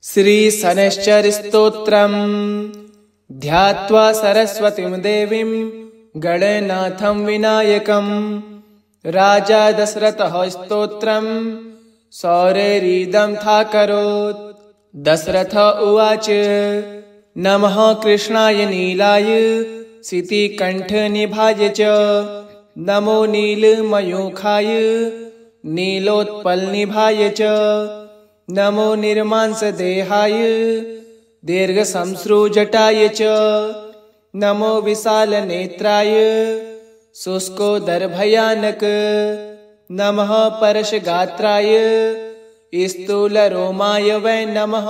श्रीशनैश्चरस्तोत्रम् ध्यात्वा सरस्वतीं देवीं गणनाथं विनायकम्। राजा दशरथः स्तोत्रम् सौरेरिदमथाकरोत्। दशरथ उवाच नमः कृष्णाय नीलाय सितिकण्ठनिभाय च। नमो नीलमयूखाय नीलोत्पलनिभाय च। नमो निर्मांसदेहाय दीर्घसंश्रुजटाय च। नमो विशालनेत्राय शुष्कोदरभयानक। नमः परशगात्राय स्थूलरोमाय वै नमः।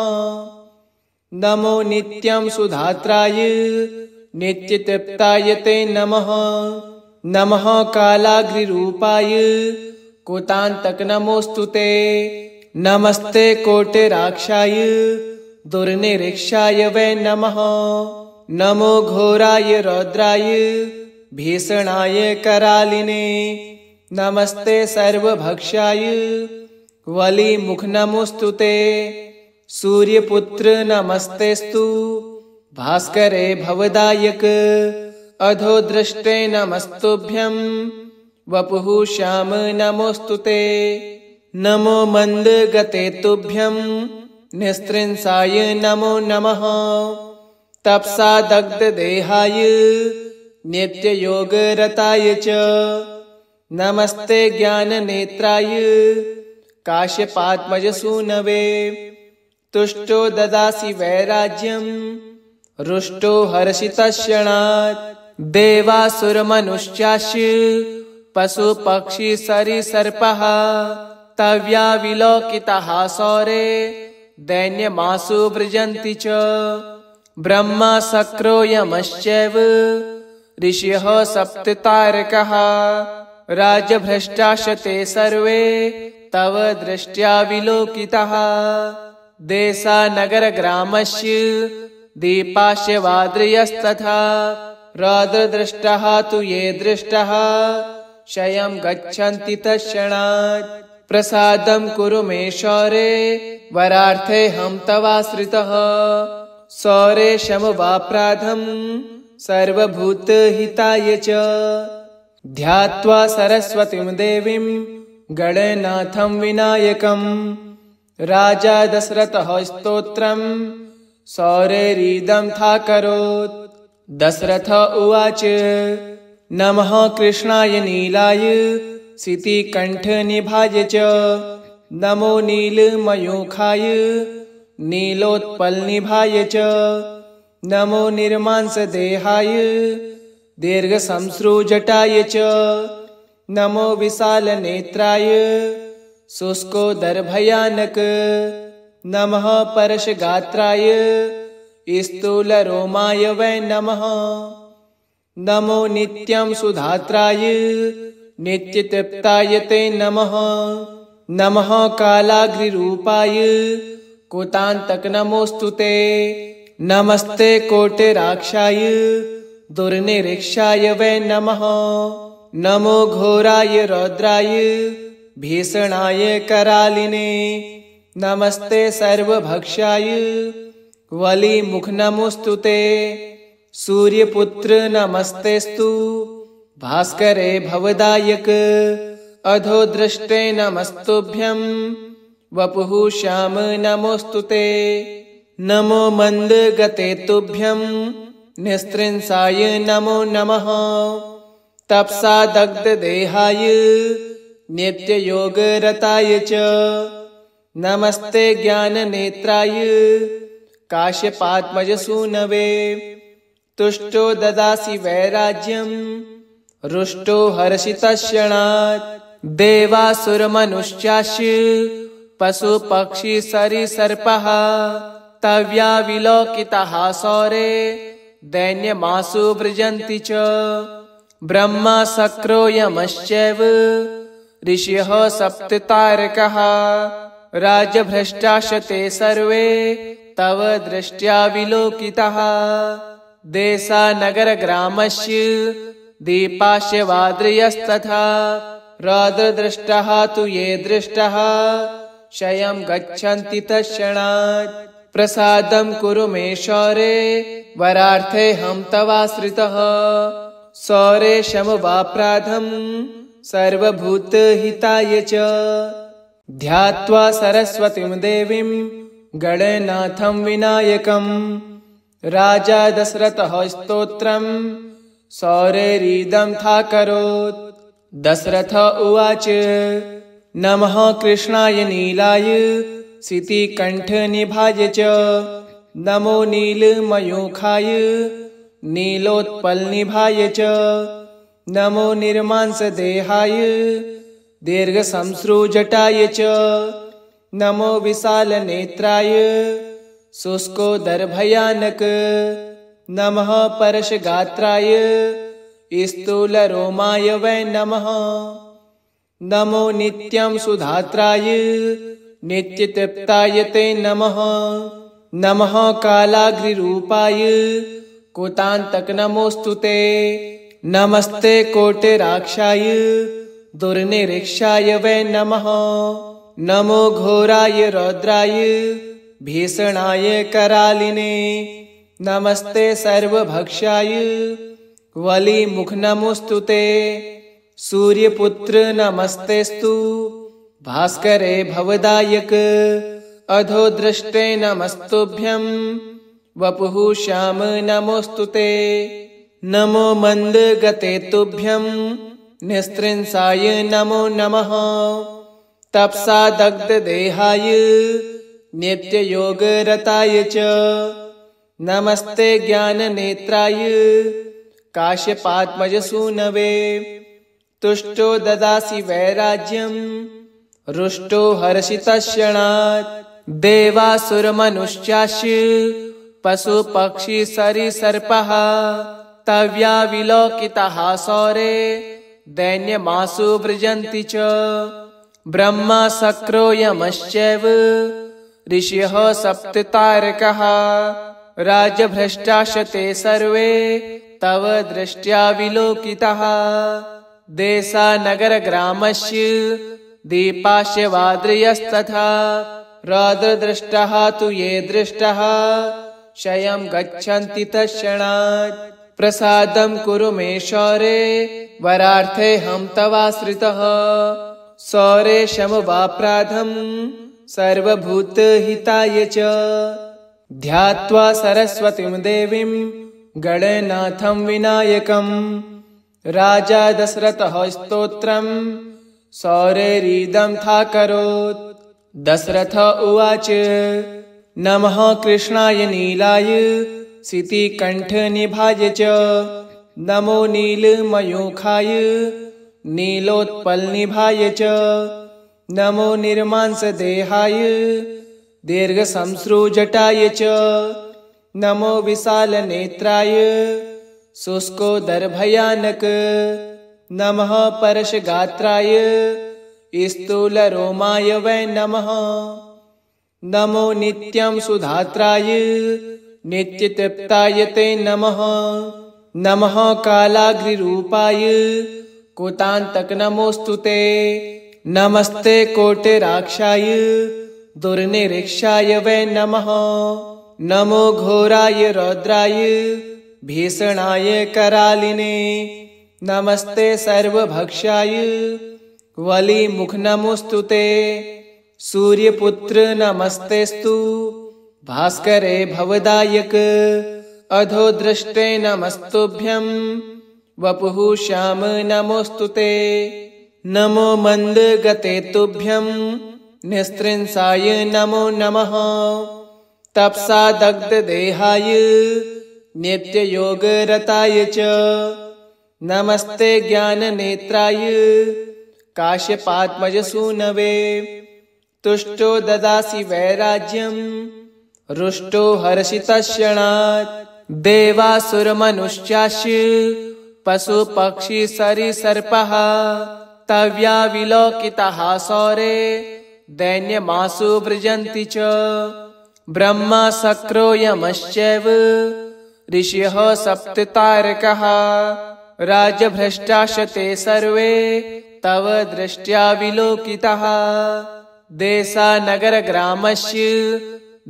नमो नित्यं सुधात्राय नित्यतृप्ताय ते नमः। नमः कालाग्निरूपाय कुतान्तक नमोऽस्तु ते। नमस्ते कोटिराक्षाय दुर्निरीक्षाय वै नमः। नमो घोराय रौद्राय भीषणाय करालिने। नमस्ते सर्वभक्षाय वलिमुख नमोऽस्तु ते। सूर्यपुत्र नमस्तेस्तु भास्करे भवदायक। अधोदृष्टे नमस्तुभ्यं वपुः श्याम नमोऽस्तु ते। नमो मन्दगते तुभ्यं निस्त्रिंसाय नमो नमः। तपसा दग्धदेहाय नित्ययोगरताय च। नमस्ते ज्ञाननेत्राय काश्यपात्मजसूनवे। तुष्टो ददासि वैराज्यं रुष्टो हर्षितक्षणात्। देवासुरमनुष्याश्च पशुपक्षी सरीसर्पः तव्या विलोकिताः सौरे दैन्यमासु व्रजन्ति च। ब्रह्मा शक्रो यमश्चैव ऋषयः सप्ततारकाः राजभ्रष्टाश्च ते सर्वे तव दृष्ट्या विलोकिताः। देशानगरग्रामस्य दीपाश्च वाद्रयस्तथा रौद्रदृष्टाः तु ये दृष्टाः क्षयं गच्छन्ति तत्क्षणात्। प्रसादं कुरु मे शौरे वरार्थेऽहं तवाश्रितः। शौरे शमवाप्राधं सर्वभूतहिताय च। ध्यात्वा सरस्वतीं देवीं गणनाथं विनायकम्। राजा दशरथः स्तोत्रम् सौरेरिदमथाकरोत्। दशरथ उवाच नमः कृष्णाय नीलाय सितिकण्ठनिभाय च। नमो नीलमयूखाय नीलोत्पलनिभाय च। नमो निर्मांसदेहाय दीर्घसंश्रुजटाय च। नमो विशालनेत्राय शुष्कोदरभयानक। नमः परशगात्राय स्थूलरोमाय वै नमः। नमो नित्यं सुधात्राय नित्यतृप्ताय ते नमः। नमः कालाग्निरूपाय कुतान्तक नमोऽस्तु ते। नमस्ते कोटिराक्षाय दुर्निरीक्षाय वै नमः। नमो घोराय रौद्राय भीषणाय करालिने। नमस्ते सर्वभक्षाय वलिमुख नमोऽस्तु ते। सूर्यपुत्र नमस्तेस्तु भास्करे भवदायक। अधोदृष्टे नमस्तुभ्यं वपुः श्याम नमोऽस्तु ते। नमो मन्दगते तुभ्यं निस्त्रिंसाय नमो नमः। तपसा दग्धदेहाय नित्ययोगरताय च। नमस्ते ज्ञाननेत्राय काश्यपात्मजसूनवे। तुष्टो ददासि वैराज्यं रुष्टो हर्षितक्षणात्। देवासुरमनुष्याश्च पशुपक्षी सरीसर्पः तव्या विलोकिताः सौरे दैन्यमासु व्रजन्ति च। ब्रह्मा शक्रो यमश्चैव ऋषयः सप्ततारकाः राजभ्रष्टाश्च ते सर्वे तव दृष्ट्या विलोकिताः। देशानगरग्रामस्य दीपाश्च वाद्रयस्तथा रौद्रदृष्टाः तु ये दृष्टाः क्षयं गच्छन्ति तत्क्षणात्। प्रसादं कुरु मे शौरे वरार्थे हम तवाश्रितः शौरे शमवाप्राधं सर्वभूतहिताय च ध्यात्वा सरस्वतीं देवीं गणनाथं विनायकं राजा दशरथः स्तोत्रं शौरेरिदं थाकरोत्। दशरथ उवाच नमः कृष्णाय नीलाय सितिकण्ठनिभाय च नमो नीलमयूखाय नीलोत्पलनिभाय च नमो निर्मांसदेहाय दीर्घशंश्रुजटाय च नमो विशालनेत्राय शुष्कोदरभयानक नमः परशगात्राय स्थूलरोमाय वै नमः नमो नित्यं सुधात्राय नित्यतृप्ताय ते नमः नमः कालाग्निरूपाय कुतान्तक नमोऽस्तु ते नमस्ते कोटिराक्षाय दुर्निरीक्षाय वै नमः नमो घोराय रौद्राय भीषणाय करालिने नमस्ते सर्वभक्षाय वलिमुख नमोऽस्तु ते सूर्यपुत्र नमस्तेस्तु भास्करे भवदायक अधोदृष्टे नमस्तुभ्यं वपुः श्याम नमोऽस्तु ते नमो मन्दगते तुभ्यं निस्त्रिंसाय नमो नमः तपसा दग्धदेहाय नित्ययोगरताय च नमस्ते ज्ञाननेत्राय काश्यपात्मजसूनवे तुष्टो ददासि वैराज्यं रुष्टो हर्षितक्षणात् देवासुरमनुष्याश्च पशुपक्षिसरीसर्पः तव्या विलोकिताः शौरे दैन्यमासु व्रजन्ति च ब्रह्मा शक्रो यमश्चैव ऋषयः सप्ततारकाः राजभ्रष्टाश्च ते सर्वे तव दृष्ट्या विलोकिताः देशानगरग्रामस्य दीपाश्च वाद्रयस्तथा रौद्रदृष्टाः तु ये दृष्टाः क्षयं गच्छन्ति तत्क्षणात् प्रसादं कुरु मे शौरे वरार्थे हम तवाश्रितः शौरे शमवाप्राधं सर्वभूतहिताय च ध्यात्वा सरस्वतीं देवीं गणनाथं विनायकं राजा दशरथः स्तोत्रं शौरेरिदं थाकरोत्। दशरथ उवाच नमः कृष्णाय नीलाय सितिकण्ठनिभाय च नमो नीलमयूखाय नीलोत्पलनिभाय च नमो निर्मांसदेहाय दीर्घशंश्रुजटाय च नमो विशालनेत्राय शुष्कोदरभयानक नमः परशगात्राय स्थूलरोमाय वै नमः नमो नित्यं सुधात्राय नित्यतृप्ताय ते नमः नमः कालाग्निरूपाय कुतान्तक नमोऽस्तु ते नमस्ते कोटिराक्षाय दुर्निरीक्षाय वै नमः नमो घोराय रौद्राय भीषणाय करालिने नमस्ते सर्वभक्षाय वलिमुख नमोऽस्तु ते सूर्यपुत्र नमस्तेस्तु भास्करे भवदायक अधोदृष्टे नमस्तुभ्यं वपुः श्याम नमोऽस्तु ते नमो मन्दगते तुभ्यं निस्त्रिंसाय नमो नमः तपसा दग्धदेहाय नित्ययोगरताय च नमस्ते ज्ञाननेत्राय काश्यपात्मजसूनवे तुष्टो ददासि वैराज्यं रुष्टो हर्षितक्षणात् देवासुरमनुष्याश्च पशुपक्षिसरीसर्पः तव्या विलोकिताः शौरे दैन्यमासु व्रजन्ति च ब्रह्मा शक्रो यमश्चैव ऋषयः सप्ततारकाः राजभ्रष्टाश्च ते सर्वे तव दृष्ट्या विलोकिताः देशानगरग्रामस्य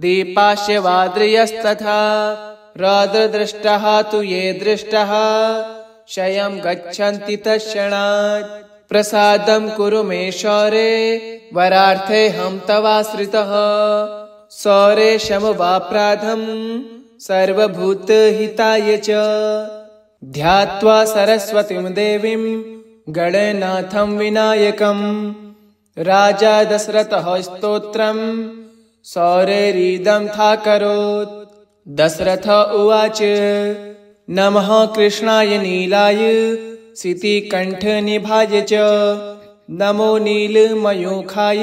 दीपाश्यवाद्रियस्तथा रौद्रदृष्टः तु ये दृष्टः क्षयं गच्छन्ति तत्क्षणात् प्रसादं कुरु मे शौरे वरार्थे हम तवाश्रितः सौरे शमवाप्राधं सर्वभूतहिताय च ध्यात्वा सरस्वतीं देवीं गणनाथं विनायकं राजा दशरथः स्तोत्रं सौरेरीदं थाकरोत् दशरथ उवाच नमः कृष्णाय नीलाय सितिकण्ठनिभाय च नमो नीलमयूखाय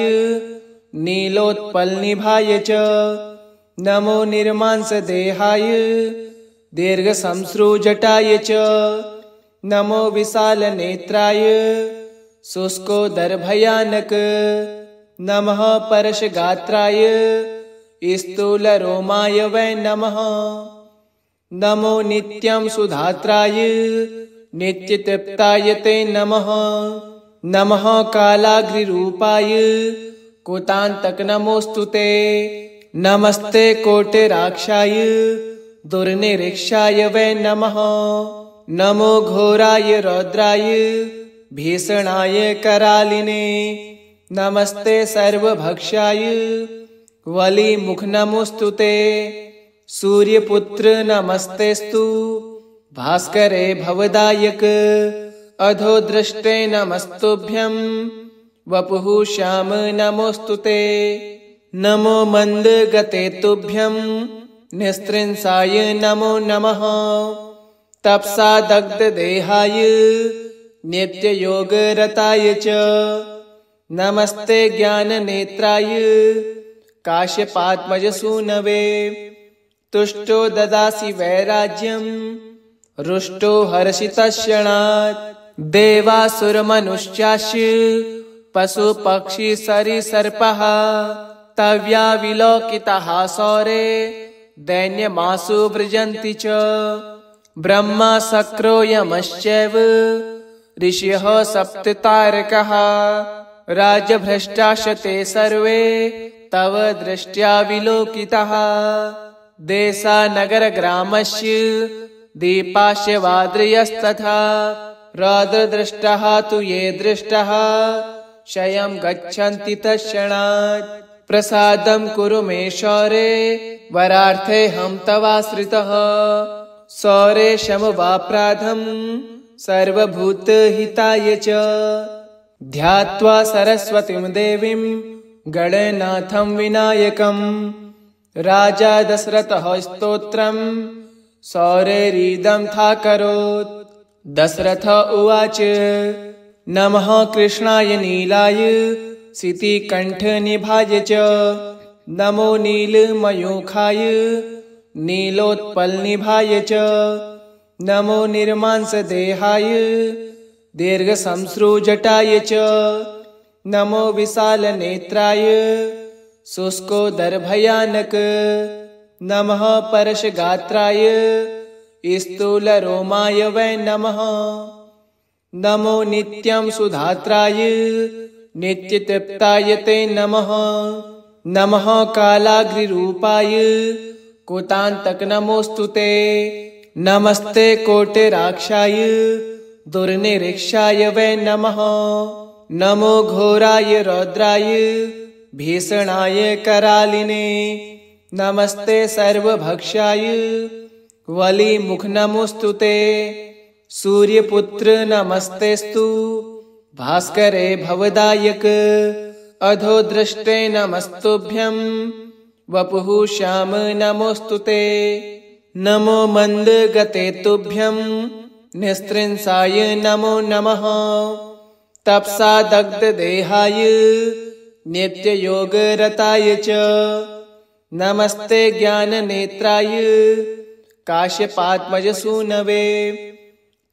नीलोत्पलनिभाय च नमो निर्मांसदेहाय दीर्घसंश्रुजटाय च नमो विशालनेत्राय शुष्कोदरभयानक नमः परशगात्राय स्थूलरोमाय वै नमः नमो नित्यं सुधात्राय नित्यतृप्ताय ते नमः नमः कालाग्निरूपाय कुतान्तक नमोऽस्तु ते नमस्ते कोटिराक्षाय दुर्निरीक्षाय वै नमः नमो घोराय रौद्राय भीषणाय करालिने नमस्ते सर्वभक्षाय वलिमुख नमोऽस्तु ते सूर्यपुत्र नमस्तेस्तु भास्करे भवदायक अधोदृष्टे नमस्तुभ्यं वपुः श्याम नमोऽस्तु ते नमो मन्दगते तुभ्यं निस्त्रिंसाय नमो नमः तपसा दग्धदेहाय नित्ययोगरताय च नमस्ते ज्ञाननेत्राय काश्यपात्मजसूनवे तुष्टो ददासि वैराज्यं रुष्टो हर्षितक्षणात् देवासुरमनुष्याश्च पशुपक्षी सरीसर्पः तव्या विलोकिताः सौरे दैन्यमासु व्रजन्ति च ब्रह्मा शक्रो यमश्चैव ऋषयः सप्ततारकाः राजभ्रष्टाश्च ते सर्वे तव दृष्ट्या विलोकिताः देशानगरग्रामस्य दीपाश्च वाद्रियस्तथा रौद्रदृष्टः तु ये दृष्टः क्षयं गच्छन्ति तत्क्षणात् प्रसादं कुरु मे शौरे वरार्थे हम तवाश्रितः सौरे शमवाप्राधं सर्वभूतहिताय च ध्यात्वा सरस्वतीं देवीं गणनाथं विनायकं राजा दशरथः स्तोत्रं सौरेरीदं थाकरोत् दशरथ उवाच नमः कृष्णाय नीलाय सितिकण्ठनिभाय च नमो नीलमयूखाय नीलोत्पलनिभाय च नमो निर्मांसदेहाय दीर्घसंश्रुजटाय च नमो विशालनेत्राय शुष्कोदरभयानक नमः परशगात्राय स्थूलरोमाय वै नमः नमो नित्यं सुधात्राय नित्यतृप्ताय ते नमः नमः कालाग्निरूपाय कुतान्तक नमोऽस्तु ते नमस्ते कोटिराक्षाय दुर्निरीक्षाय वै नमः नमो घोराय रौद्राय भीषणाय करालिने नमस्ते सर्वभक्षाय वलिमुख नमोऽस्तु ते सूर्यपुत्र नमस्तेस्तु भास्करे भवदायक अधोदृष्टे नमस्तुभ्यं वपुः श्याम नमोऽस्तु ते नमो मन्दगते तुभ्यं निस्त्रिंसाय नमो नमः तपसा दग्धदेहाय नित्ययोगरताय च नमस्ते ज्ञाननेत्राय काश्यपात्मजसूनवे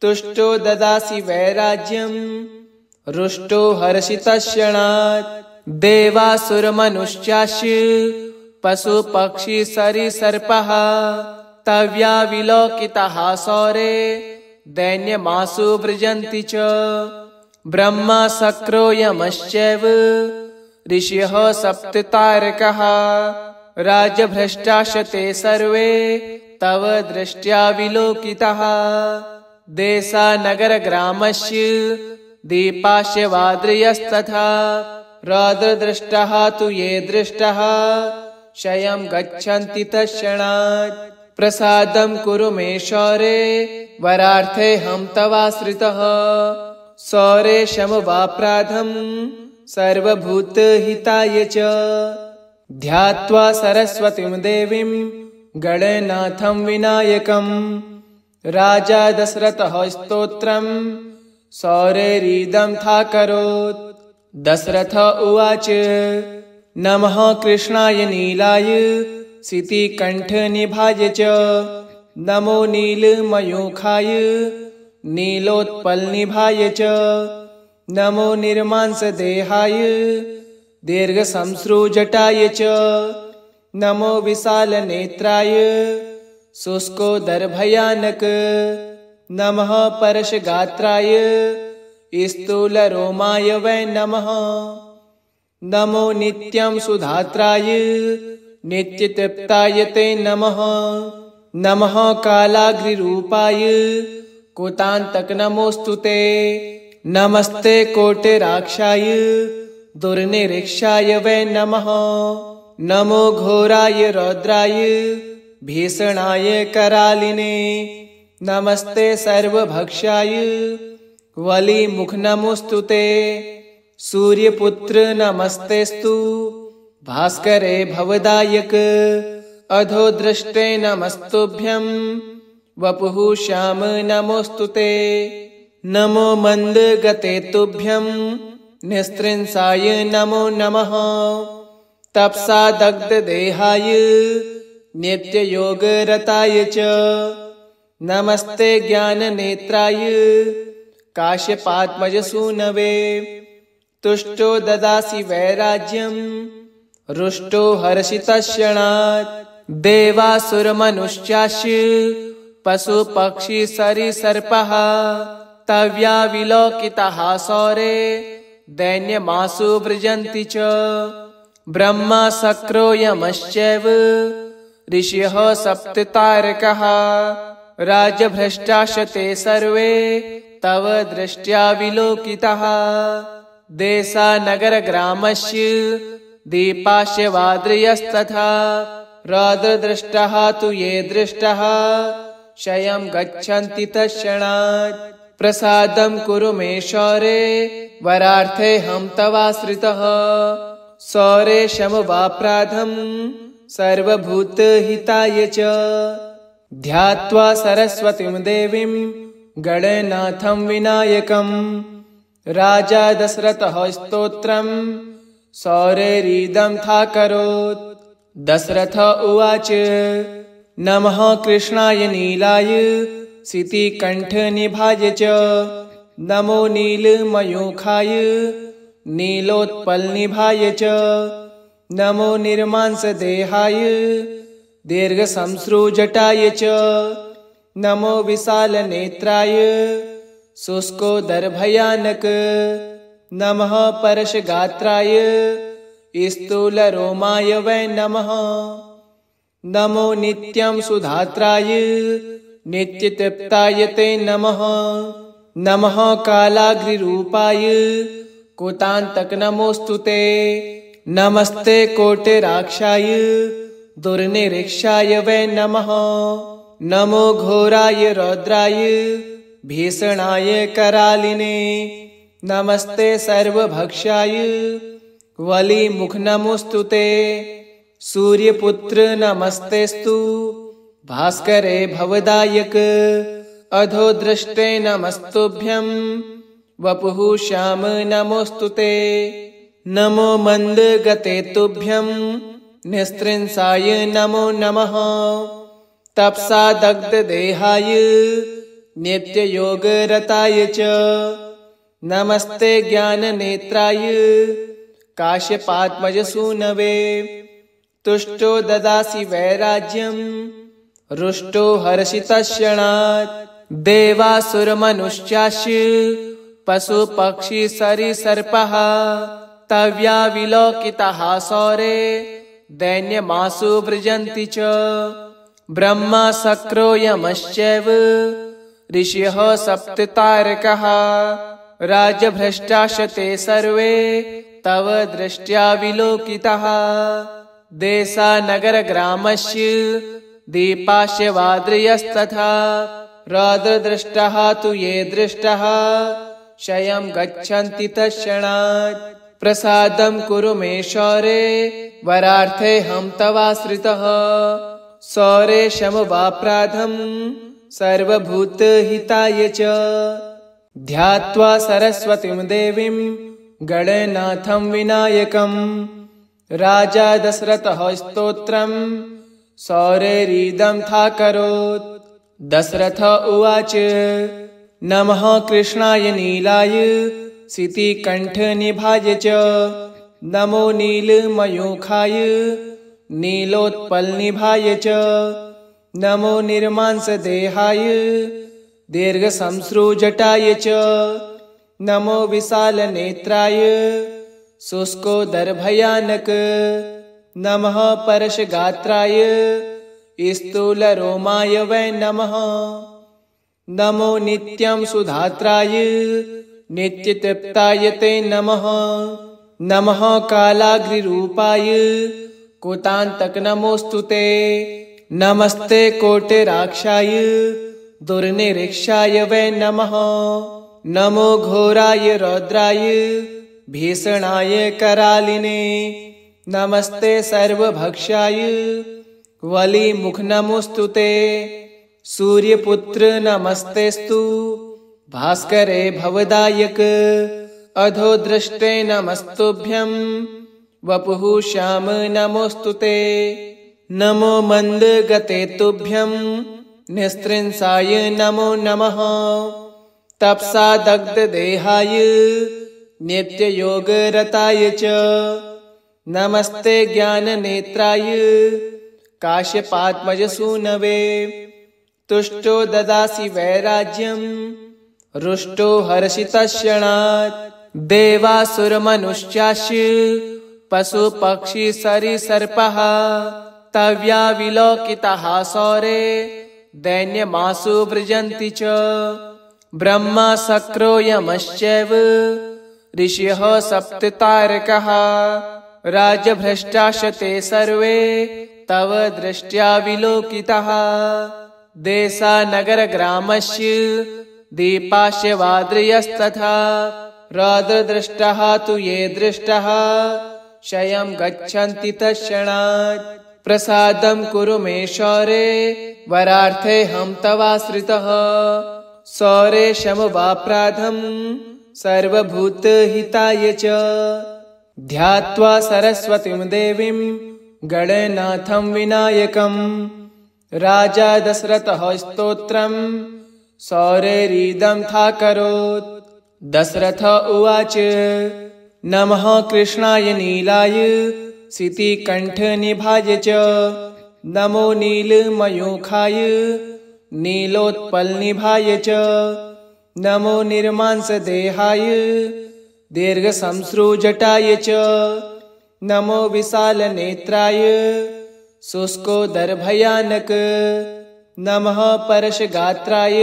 तुष्टो ददासि वैराज्यं रुष्टो हर्षितक्षणात् देवासुरमनुष्याश्च पशुपक्षी सरीसर्पः तव्या विलोकिताः सौरे दैन्यमासु व्रजन्ति च ब्रह्मा शक्रो यमश्चैव ऋषयः सप्ततारकाः राजभ्रष्टाश्च ते सर्वे तव दृष्ट्या विलोकिताः। देशानगरग्रामस्य दीपाश्च वाद्रियस्तथा रौद्रदृष्टाः तु ये दृष्टाः क्षयं गच्छन्ति तत्क्षणात्। प्रसादं कुरु मे शौरे वरार्थेऽहं तवाश्रितः। शौरे शमवाप्राधं सर्वभूतहिताय च। ध्यात्वा सरस्वतीं देवीं गणनाथं विनायकं राजा दशरथः स्तोत्रं शौरेरिदं थाकरोत्। दशरथ उवाच नमः कृष्णाय नीलाय सितिकण्ठनिभाय च। नमो नीलमयूखाय नीलोत्पलनिभाय च। नमो निर्मांसदेहाय दीर्घशंश्रुजटाय च। नमो विशालनेत्राय शुष्कोदरभयानक। नमः परशगात्राय स्थूलरोमाय वै नमः। नमो नित्यं सुधात्राय नित्यतृप्ताय ते नमः। नमः कालाग्निरूपाय कुतान्तक नमोऽस्तु ते। नमस्ते कोटिराक्षाय दुर्निरीक्षाय वै नमः। नमो घोराय रौद्राय भीषणाय करालिने। नमस्ते सर्वभक्षाय वलिमुख नमोऽस्तु ते। सूर्यपुत्र नमस्तेस्तु भास्करे भवदायक। अधोदृष्टे नमस्तुभ्यं वपुः श्याम नमोऽस्तु ते। नमो मन्दगते तुभ्यं निस्त्रिंसाय नमो नमः। तपसा दग्धदेहाय नित्ययोगरताय च। नमस्ते ज्ञाननेत्राय काश्यपात्मजसूनवे। तुष्टो ददासि वैराज्यं रुष्टो हर्षितक्षणात्। देवासुरमनुष्याश्च पशुपक्षिसरीसर्पाः तव्या विलोकिताः शौरे दैन्यमासु व्रजन्ति च। ब्रह्मा शक्रो यमश्चैव ऋषयः सप्ततारकाः राजभ्रष्टाश्च ते सर्वे तव दृष्ट्या विलोकिताः। देशानगरग्रामस्य दीपाश्च वाद्रियस्तथा रौद्रदृष्टाः तु ये दृष्टाः क्षयं गच्छन्ति तत्क्षणात्। प्रसादं कुरु मे शौरे वरार्थेऽहं तवाश्रितः। शौरे शमवाप्राधं सर्वभूतहिताय च। ध्यात्वा सरस्वतीं देवीं गणनाथं विनायकं राजा दशरथः स्तोत्रं शौरेरिदं थाकरोत्। दशरथ उवाच नमः कृष्णाय नीलाय सितिकण्ठनिभाय च। नमो नीलमयूखाय नीलोत्पलनिभाय च। नमो निर्मांसदेहाय दीर्घशंश्रुजटाय च। नमो विशालनेत्राय शुष्कोदरभयानक। नमः परशगात्राय स्थूलरोमाय वै नमः। नमो नित्यं सुधात्राय नित्यतृप्ताय ते नमः। नमः कालाग्निरूपाय कुतान्तक नमोऽस्तु ते। नमस्ते कोटिराक्षाय दुर्निरीक्षाय वै नमः। नमो घोराय रौद्राय भीषणाय करालिने। नमस्ते सर्वभक्षाय वलिमुख नमोऽस्तु ते। सूर्यपुत्र नमस्तेस्तु भास्करे भवदायक। अधोदृष्टे नमस्तुभ्यं वपुः श्याम नमोऽस्तु ते। नमो मन्दगते तुभ्यं निस्त्रिंसाय नमो नमः। तपसा दग्धदेहाय नित्ययोगरताय च। नमस्ते ज्ञाननेत्राय काश्यपात्मजसूनवे। तुष्टो ददासि वैराज्यं रुष्टो हर्षितक्षणात्। देवासुरमनुष्याश्च पशुपक्षिसरीसर्पाः तव्या विलोकिताः शौरे दैन्यमासु व्रजन्ति च। ब्रह्मा शक्रो यमश्चैव ऋषयः सप्ततारकाः राजभ्रष्टाश्च सर्वे तव दृष्ट्या विलोकिताः। देशानगरग्रामस्य दीपाश्च वाद्रयस्तथा रौद्रदृष्टाः तु ये दृष्टाः क्षयं गच्छन्ति तत्क्षणात्। प्रसादं कुरु मे शौरे वरार्थेऽहं तवाश्रितः। शौरे शमवाप्राधं सर्वभूतहिताय च। ध्यात्वा सरस्वतीं देवीं गणनाथं विनायकं राजा दशरथः स्तोत्रं शौरेरिदं थाकरोत्। दशरथ उवाच नमः कृष्णाय नीलाय शितिकण्ठनिभाय च। नमो नीलमयूखाय नीलोत्पलनिभाय च। नमो निर्मांसदेहाय दीर्घसंश्रुजटाय च। नमो विशालनेत्राय शुष्कोदरभयानक। नमः परशगात्राय स्थूलरोमाय वै नमः। नमो नित्यं सुधात्राय नित्यतृप्ताय ते नमः। नमः कालाग्निरूपाय कुतान्तक नमोऽस्तु ते। नमस्ते कोटिराक्षाय दुर्निरीक्षाय वै नमः। नमो घोराय रौद्राय भीषणाय करालिने। नमस्ते सर्वभक्षाय वलिमुख नमोऽस्तु ते। सूर्यपुत्र नमस्तेस्तु भास्करे भवदायक। अधोदृष्टे नमस्तुभ्यं वपुः श्याम नमोऽस्तु ते। नमो मन्दगते तुभ्यं निस्त्रिंसाय नमो नमः। तपसा दग्धदेहाय नित्ययोगरताय च। नमस्ते ज्ञाननेत्राय काश्यपात्मजसूनवे। तुष्टो ददासि वैराज्यं रुष्टो हर्षितक्षणात्। देवासुरमनुष्याश्च पशुपक्षिसरीसर्पाः तव्या विलोकिताः शौरे दैन्यमासु व्रजन्ति च। ब्रह्मा शक्रो यमश्चैव ऋषयः सप्ततारकाः राजभ्रष्टाश्च सर्वे तव दृष्ट्या विलोकिताः। देशानगरग्रामस्य दीपाश्च वाद्रयस्तथा रौद्रदृष्टाः तु ये दृष्टाः क्षयं गच्छन्ति तत्क्षणात्। प्रसादं कुरु मे शौरे वरार्थेऽहं तवाश्रितः। शौरे शमवाप्राधं सर्वभूतहिताय च। ध्यात्वा सरस्वतीं देवीं गणनाथं विनायकं राजा दशरथः स्तोत्रं शौरेरिदं थाकरोत्। दशरथ उवाच नमः कृष्णाय नीलाय शितिकण्ठनिभाय च। नमो नीलमयूखाय नीलोत्पलनिभाय च। नमो निर्मांसदेहाय दीर्घसंश्रुजटाय च। नमो विशालनेत्राय शुष्कोदरभयानक। नमः परशगात्राय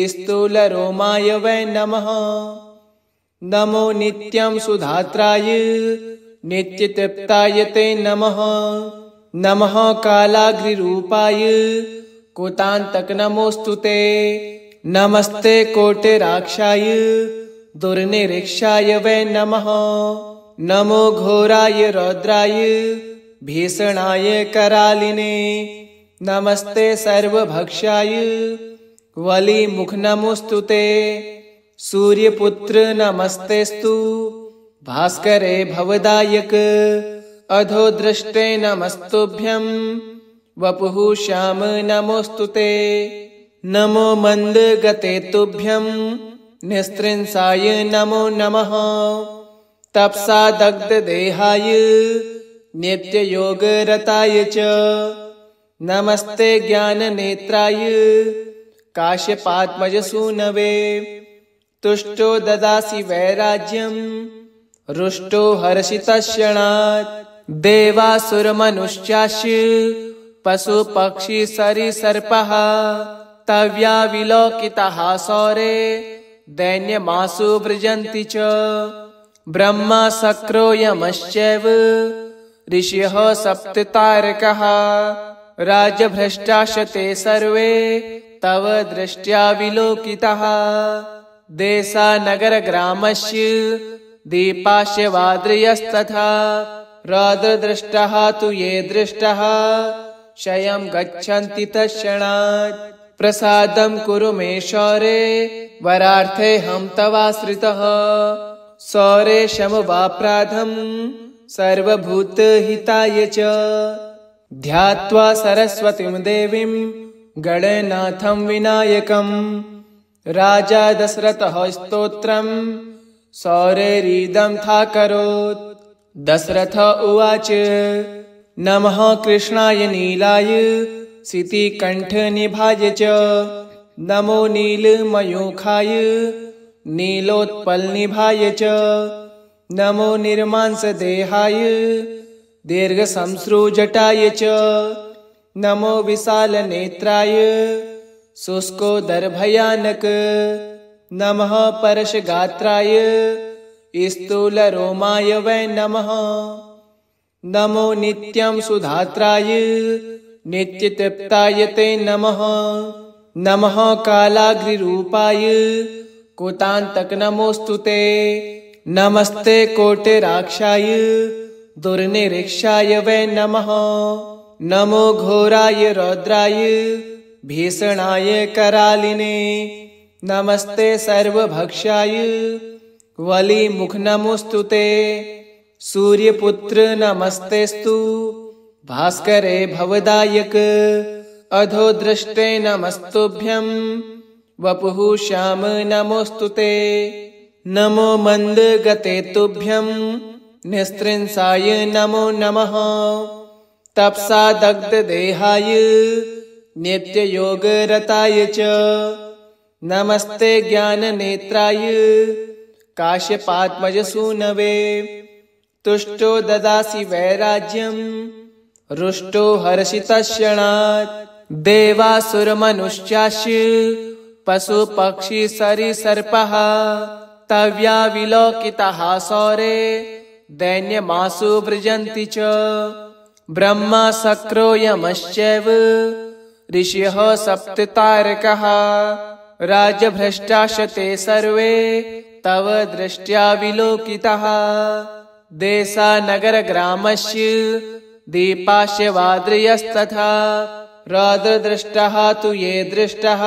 स्थूलरोमाय वै नमः। नमो नित्यं सुधात्राय नित्यतृप्ताय ते नमः। नमः कालाग्निरूपाय कुतान्तक नमोऽस्तु ते। नमस्ते कोटिराक्षाय दुर्निरीक्षाय वै नमः। नमो घोराय रौद्राय भीषणाय करालिने। नमस्ते सर्वभक्षाय वलिमुख नमोऽस्तु ते। सूर्यपुत्र नमस्तेस्तु भास्करे भवदायक। अधोदृष्टे नमस्तुभ्यं वपुः श्याम नमोऽस्तु ते। नमो मन्दगते तुभ्यं निस्त्रिंसाय नमो नमः। तपसा दग्धदेहाय नित्ययोगरताय च। नमस्ते ज्ञाननेत्राय काश्यपात्मजसूनवे। तुष्टो ददासि वैराज्यं रुष्टो हर्षितक्षणात्। देवासुरमनुष्याश्च पशुपक्षी सरीसर्पः तव्या विलोकिताः सौरे दैन्यमासु व्रजन्ति च। ब्रह्मा शक्रो यमश्चैव ऋषयः सप्ततारकाः राजभ्रष्टाश्च ते सर्वे तव दृष्ट्या विलोकिताः। देशानगरग्रामस्य दीपाश्च वाद्रयस्तथा रौद्रदृष्टाः तु ये दृष्टाः क्षयं गच्छन्ति तत्क्षणात्। प्रसादं कुरु मे शौरे वरार्थेऽहं तवाश्रितः। शौरे शमवाप्राधं सर्वभूतहिताय च। ध्यात्वा सरस्वतीं देवीं गणनाथं विनायकं राजा दशरथः स्तोत्रं शौरेरिदं थाकरोत्। दशरथ उवाच नमः कृष्णाय नीलाय सितिकण्ठनिभाय च। नमो नीलमयूखाय नीलोत्पलनिभाय च। नमो निर्मांसदेहाय दीर्घशंश्रुजटाय च। नमो विशालनेत्राय शुष्कोदरभयानक। नमः परशगात्राय स्थूलरोमाय वै नमः। नमो नित्यं सुधात्राय नित्यतृप्ताय ते नमः। नमः कालाग्निरूपाय कुतान्तक नमोऽस्तु ते। नमस्ते कोटिराक्षाय दुर्निरीक्षाय वै नमः। नमो घोराय रौद्राय भीषणाय करालिने। नमस्ते सर्वभक्षाय वलिमुख नमोऽस्तु ते। सूर्यपुत्र नमस्तेस्तु भास्करे भवदायक। अधोदृष्टे नमस्तुभ्यं वपुः श्याम नमोऽस्तु ते। नमो मन्दगते तुभ्यं निस्त्रिंसाय नमो नमः। तपसा दग्धदेहाय नित्ययोगरताय च। नमस्ते ज्ञाननेत्राय काश्यपात्मजसूनवे। तुष्टो ददासि वैराज्यं रुष्टो हर्षितक्षणात्। देवासुरमनुष्याश्च पशुपक्षी सरीसर्पः तव्या विलोकिताः सौरे दैन्यमासु व्रजन्ति च। ब्रह्मा शक्रो यमश्चैव ऋषयः सप्ततारकाः राजभ्रष्टाश्च ते सर्वे तव दृष्ट्या विलोकिताः। देशानगरग्रामस्य दीपाश्च वाद्रयस्तथा रौद्रदृष्टाः तु ये दृष्टाः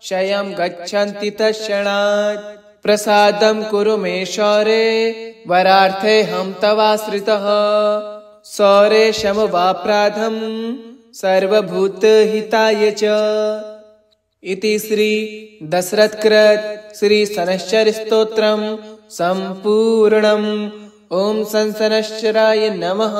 क्षयं गच्छन्ति तत्क्षणात्। प्रसादं कुरु मे शौरे वरार्थेऽहं तवाश्रितः। शौरे शमवाप्राधं सर्वभूतहिताय च। इति श्री दशरथकृत श्री शनैश्चर स्तोत्रम् सम्पूर्णम्। ओम शनैश्चराय नमः।